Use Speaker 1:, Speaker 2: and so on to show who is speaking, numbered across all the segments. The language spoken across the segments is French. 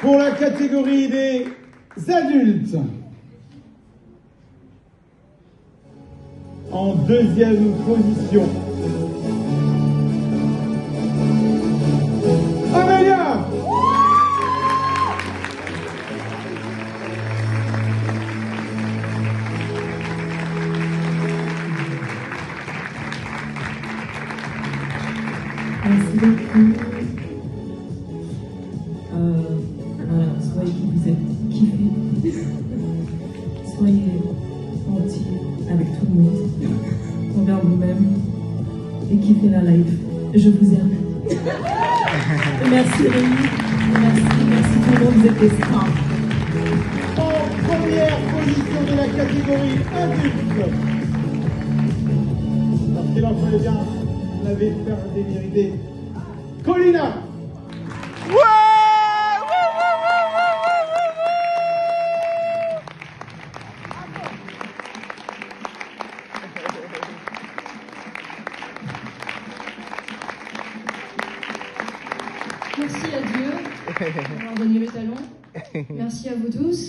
Speaker 1: Pour la catégorie des adultes, en deuxième position, Amélia.
Speaker 2: Merci beaucoup. Voilà, soyez qui vous êtes, kiffez. Soyez entiers avec tout le monde, envers vous-même, et kiffez la life. Je vous aime. Merci Rémi, merci tout le monde, vous êtes des stars.
Speaker 1: En première position de la catégorie adulte, parce qu'il en fallait bien, on avait faire des mérités. Colina.
Speaker 3: Merci à Dieu d'avoir donné le talent. Merci à vous tous.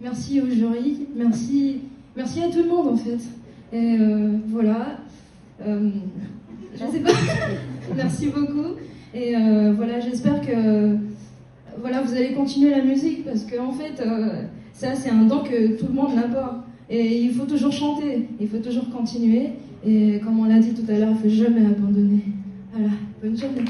Speaker 3: Merci au jury. Merci à tout le monde en fait. Et voilà. Je sais pas. Merci beaucoup. Et voilà, j'espère que voilà, vous allez continuer la musique parce que en fait, ça c'est un don que tout le monde n'a pas. Et il faut toujours chanter, il faut toujours continuer. Et comme on l'a dit tout à l'heure, il ne faut jamais abandonner. Voilà, bonne journée.